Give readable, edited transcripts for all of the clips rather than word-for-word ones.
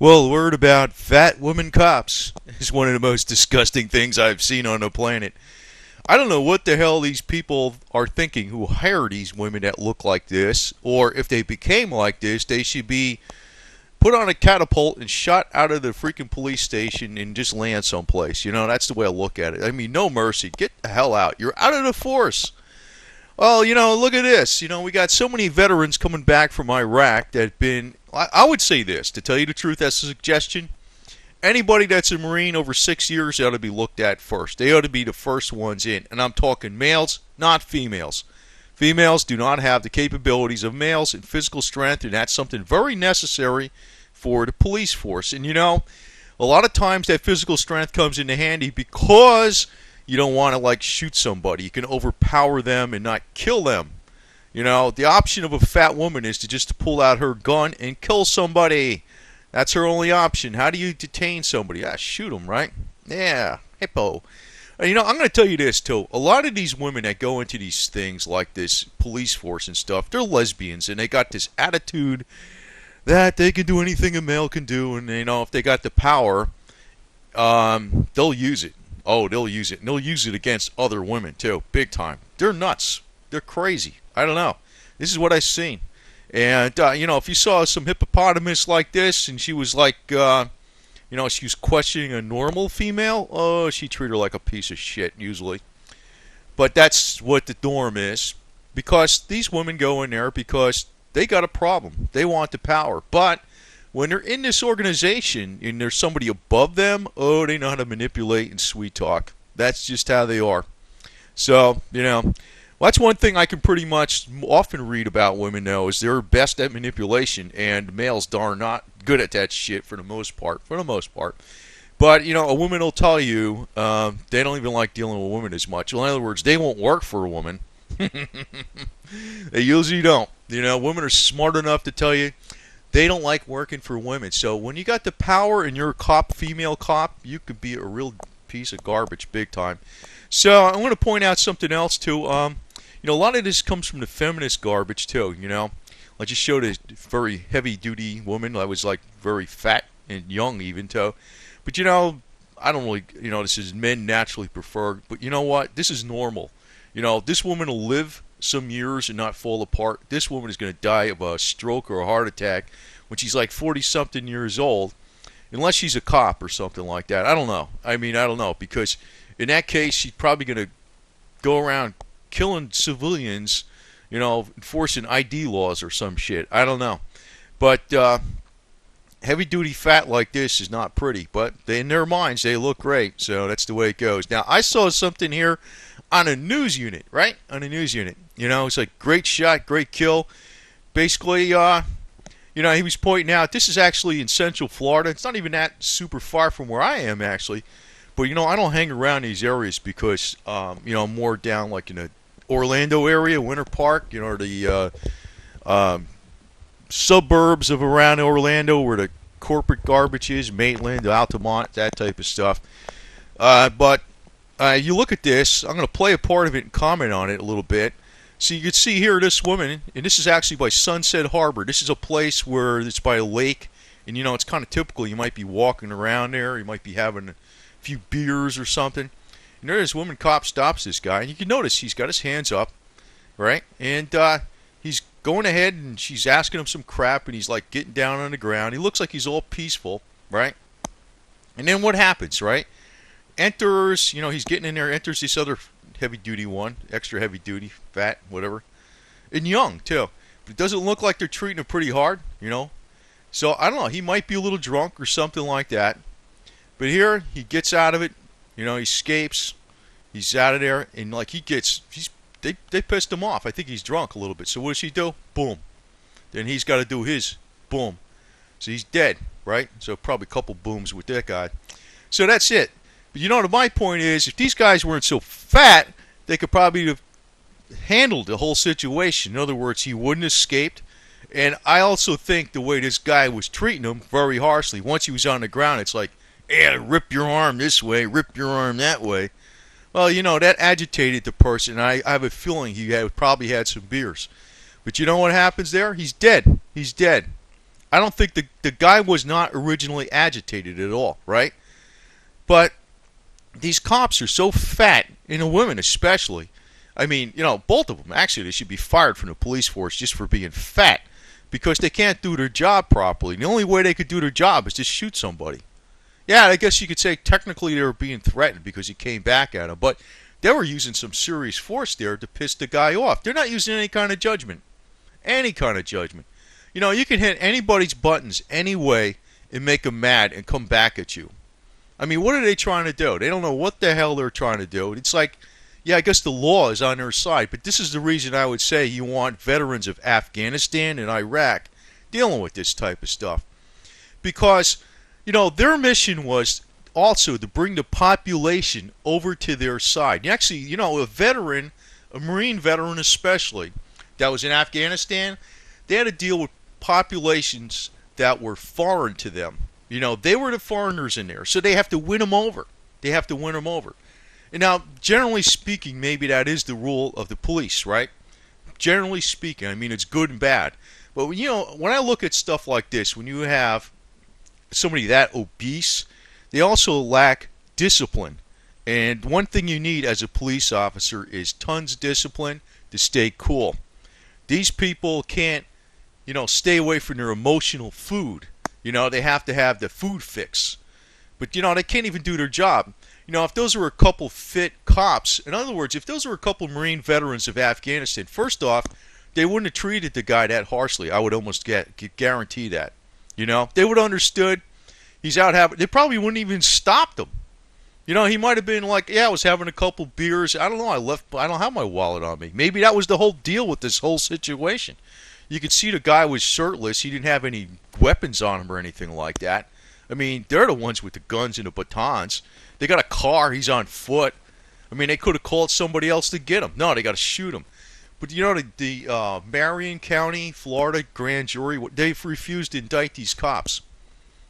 Well, the word about fat woman cops is one of the most disgusting things I've seen on the planet. I don't know what the hell these people are thinking who hire these women that look like this, or if they became like this, they should be put on a catapult and shot out of the freaking police station and just land someplace. You know, that's the way I look at it. I mean, no mercy. Get the hell out. You're out of the force. Well, look at this. We got so many veterans coming back from Iraq that have been. I would say this, to tell you the truth, as a suggestion. Anybody that's a Marine over 6 years ought to be looked at first. They ought to be the first ones in. And I'm talking males, not females. Females do not have the capabilities of males in physical strength, and that's something very necessary for the police force. And a lot of times that physical strength comes into handy because you don't want to shoot somebody. You can overpower them and not kill them. The option of a fat woman is to just pull out her gun and kill somebody. That's her only option. How do you detain somebody? Shoot them, right? Yeah, hippo. I'm going to tell you this, too. A lot of these women that go into these things like this police force and stuff, they're lesbians, and they got this attitude that they can do anything a male can do, and, if they got the power, they'll use it. Oh, they'll use it. And they'll use it against other women, too. Big time. They're nuts. They're crazy. I don't know. This is what I've seen. And, if you saw some hippopotamus like this, and she was she was questioning a normal female, oh, she'd treat her like a piece of shit, usually. But that's what the norm is. Because these women go in there because they got a problem. They want the power. But when they're in this organization and there's somebody above them, oh, they know how to manipulate and sweet talk. That's just how they are. So, that's one thing I can pretty much often read about women, though, is they're best at manipulation, and males darn not good at that shit for the most part. But, a woman will tell you they don't even like dealing with women as much. Well, in other words, they won't work for a woman. They usually don't. Women are smart enough to tell you they don't like working for women. So when you got the power and you're a cop, female cop, you could be a real piece of garbage big time. So I want to point out something else, too. A lot of this comes from the feminist garbage, too, I just showed a very heavy-duty woman that was, very fat and young, even, too. But, I don't really, this is men naturally prefer. But you know what? This is normal. This woman will live some years and not fall apart. This woman is going to die of a stroke or a heart attack when she's 40-something years old, unless she's a cop or something like that. I don't know. I don't know, because in that case, she's probably going to go around killing civilians, enforcing ID laws or some shit. I don't know. But heavy-duty fat like this is not pretty. But in their minds, they look great. So that's the way it goes. Now, I saw something here on a news unit, right? On a news unit. It's like great shot, great kill. Basically, he was pointing out, this is actually in Central Florida. It's not even that super far from where I am, actually. But, I don't hang around these areas because, I'm more down in the Orlando area, Winter Park, the suburbs of around Orlando where the corporate garbage is, Maitland, Altamont, that type of stuff. But you look at this, I'm going to play a part of it and comment on it a little bit. So you can see here this woman, and this is actually by Sunset Harbor. This is a place where it's by a lake, and it's kind of typical. You might be walking around there, you might be having a few beers or something. And there this woman cop stops this guy, and you can notice he's got his hands up, right? And he's going ahead, and she's asking him some crap, and he's getting down on the ground. He looks like he's all peaceful, right? And then what happens, right? Enters, he's getting in there, enters this other heavy-duty one, extra heavy-duty, fat, whatever, and young, too. But it doesn't look like they're treating him pretty hard, So, I don't know, he might be a little drunk or something like that. But here, he gets out of it, he escapes, he's out of there, and they pissed him off. I think he's drunk a little bit. So what does he do? Boom. Then he's got to do his boom. So he's dead, right? So probably a couple booms with that guy. So that's it. But my point is, if these guys weren't so fat, they could probably have handled the whole situation. In other words, he wouldn't have escaped. And I also think the way this guy was treating him very harshly. Once he was on the ground, it's like, yeah, rip your arm this way, rip your arm that way. Well, that agitated the person. I have a feeling he probably had some beers. But you know what happens there? He's dead. He's dead. I don't think the guy was not originally agitated at all, right? But these cops are so fat, and the women especially. I mean, both of them, actually, they should be fired from the police force just for being fat because they can't do their job properly. The only way they could do their job is to shoot somebody. Yeah, I guess you could say technically they were being threatened because he came back at them, but they were using some serious force there to piss the guy off. They're not using any kind of judgment. Any kind of judgment. You can hit anybody's buttons any way and make them mad and come back at you. I mean, what are they trying to do? They don't know what the hell they're trying to do. It's like, yeah, I guess the law is on their side, but this is the reason I would say you want veterans of Afghanistan and Iraq dealing with this type of stuff. Because, their mission was also to bring the population over to their side. Actually, a veteran, a Marine veteran especially, that was in Afghanistan, they had to deal with populations that were foreign to them. They were the foreigners in there, so they have to win them over. They have to win them over. And now, generally speaking, maybe that is the rule of the police, right? Generally speaking, I mean, it's good and bad. But, when I look at stuff like this, when you have somebody that obese, they also lack discipline. And one thing you need as a police officer is tons of discipline to stay cool. These people can't, stay away from their emotional food. They have to have the food fix. But, they can't even do their job. If those were a couple fit cops, in other words, if those were a couple Marine veterans of Afghanistan, first off, they wouldn't have treated the guy that harshly. I would almost guarantee that. They would have understood he's out having, they probably wouldn't even stopped him. He might have been like, yeah, I was having a couple beers. I don't know, I don't have my wallet on me. Maybe that was the whole deal with this whole situation. You could see the guy was shirtless. He didn't have any weapons on him or anything like that. I mean, they're the ones with the guns and the batons. They got a car. He's on foot. I mean, they could have called somebody else to get him. No, they got to shoot him. But the Marion County, Florida grand jury, they've refused to indict these cops.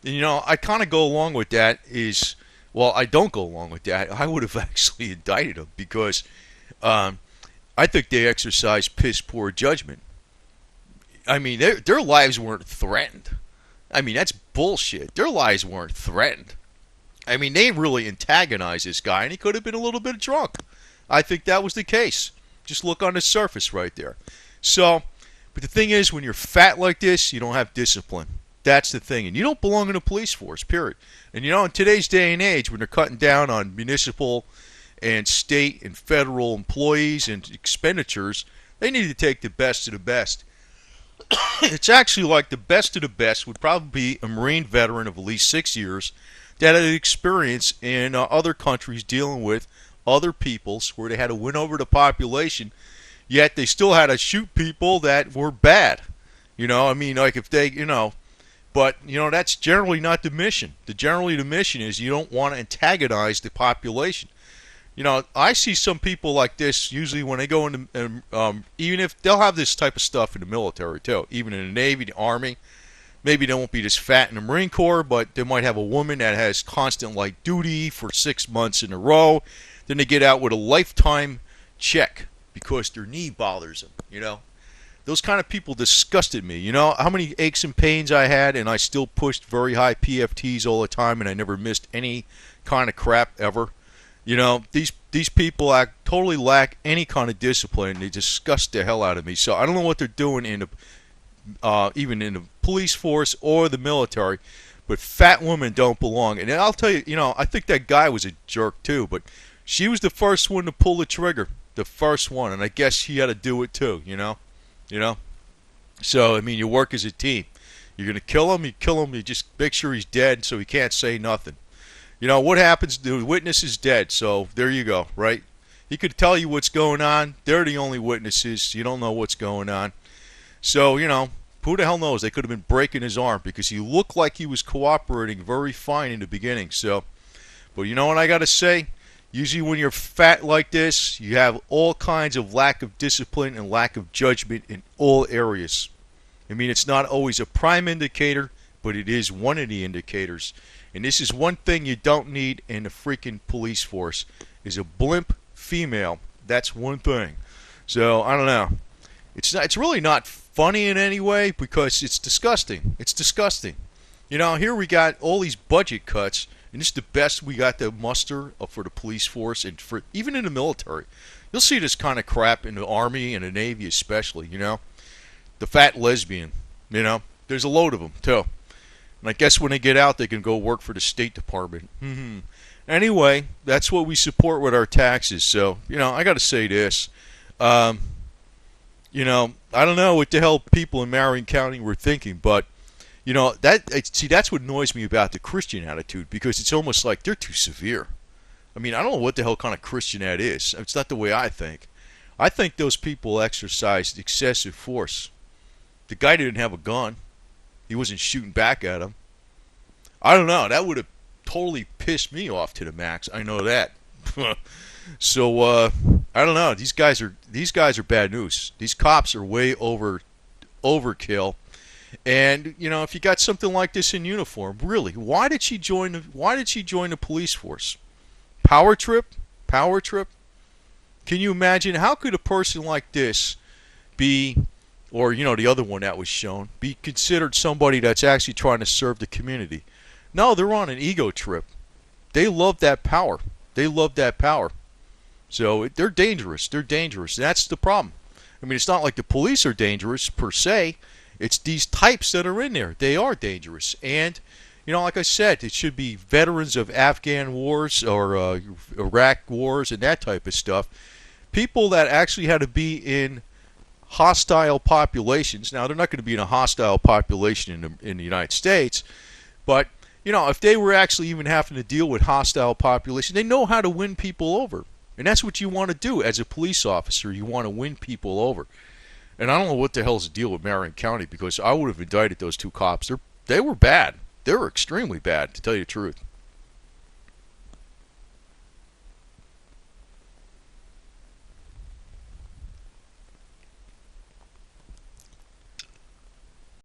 And I kind of go along with that. I don't go along with that. I would have actually indicted them because I think they exercised piss poor judgment. I mean, their lives weren't threatened. I mean, that's bullshit. Their lives weren't threatened. I mean, they really antagonized this guy, and he could have been a little bit drunk. I think that was the case. Just look on the surface right there. So, but the thing is, when you're fat like this, you don't have discipline. That's the thing. And you don't belong in a police force, period. And in today's day and age, when they're cutting down on municipal and state and federal employees and expenditures, they need to take the best of the best. It's actually like the best of the best would probably be a Marine veteran of at least 6 years that had experience in other countries dealing with other peoples where they had to win over the population, yet they still had to shoot people that were bad. I mean, like if they, but, that's generally not the mission. The mission is you don't want to antagonize the population. I see some people like this usually when they go into, even if they'll have this type of stuff in the military too, even in the Navy, the Army. Maybe they won't be this fat in the Marine Corps, but they might have a woman that has constant light duty for 6 months in a row. Then they get out with a lifetime check because their knee bothers them, Those kind of people disgusted me. How many aches and pains I had, and I still pushed very high PFTs all the time, and I never missed any kind of crap ever. These people totally lack any kind of discipline. They disgust the hell out of me. So I don't know what they're doing in the, even in the police force or the military, but fat women don't belong. And I'll tell you, I think that guy was a jerk too, but she was the first one to pull the trigger, the first one, and I guess she had to do it too. So I mean, you work as a team. You're gonna kill him. You kill him. You just make sure he's dead, so he can't say nothing. What happens? The witness is dead, so there you go, right? He could tell you what's going on. They're the only witnesses. You don't know what's going on. So, who the hell knows? They could have been breaking his arm because he looked like he was cooperating very fine in the beginning. So, but you know what I got to say? Usually when you're fat like this, you have all kinds of lack of discipline and lack of judgment in all areas. I mean, it's not always a prime indicator, but it is one of the indicators. And this is one thing you don't need in the freaking police force, is a blimp female. That's one thing. So, I don't know. It's really not funny in any way? Because it's disgusting. It's disgusting. Here we got all these budget cuts, and it's the best we got to muster for the police force and for even in the military. You'll see this kind of crap in the Army and the Navy especially, The fat lesbian, There's a load of them, too. And I guess when they get out, they can go work for the State Department. Anyway, that's what we support with our taxes. So, I got to say this. I don't know what the hell people in Marion County were thinking, but, that's what annoys me about the Christian attitude, because it's almost like they're too severe. I don't know what the hell kind of Christian that is. It's not the way I think. I think those people exercised excessive force. The guy didn't have a gun. He wasn't shooting back at him. I don't know. That would have totally pissed me off to the max. I know that. So I don't know. These guys are bad news. These cops are way overkill. And if you got something like this in uniform, really, why did she join the police force? Power trip? Can you imagine, how could a person like this be, or the other one that was shown, be considered somebody that's actually trying to serve the community? No, they're on an ego trip. They love that power. So they're dangerous. That's the problem. It's not like the police are dangerous per se. It's these types that are in there. They are dangerous. And, like I said, it should be veterans of Afghan wars or Iraq wars and that type of stuff. People that actually had to be in hostile populations. Now, they're not going to be in a hostile population in the United States, but if they were actually even having to deal with hostile population, they know how to win people over. And that's what you want to do as a police officer. You want to win people over. And I don't know what the hell's the deal with Marion County, because I would have indicted those two cops. They were bad. They were extremely bad, to tell you the truth.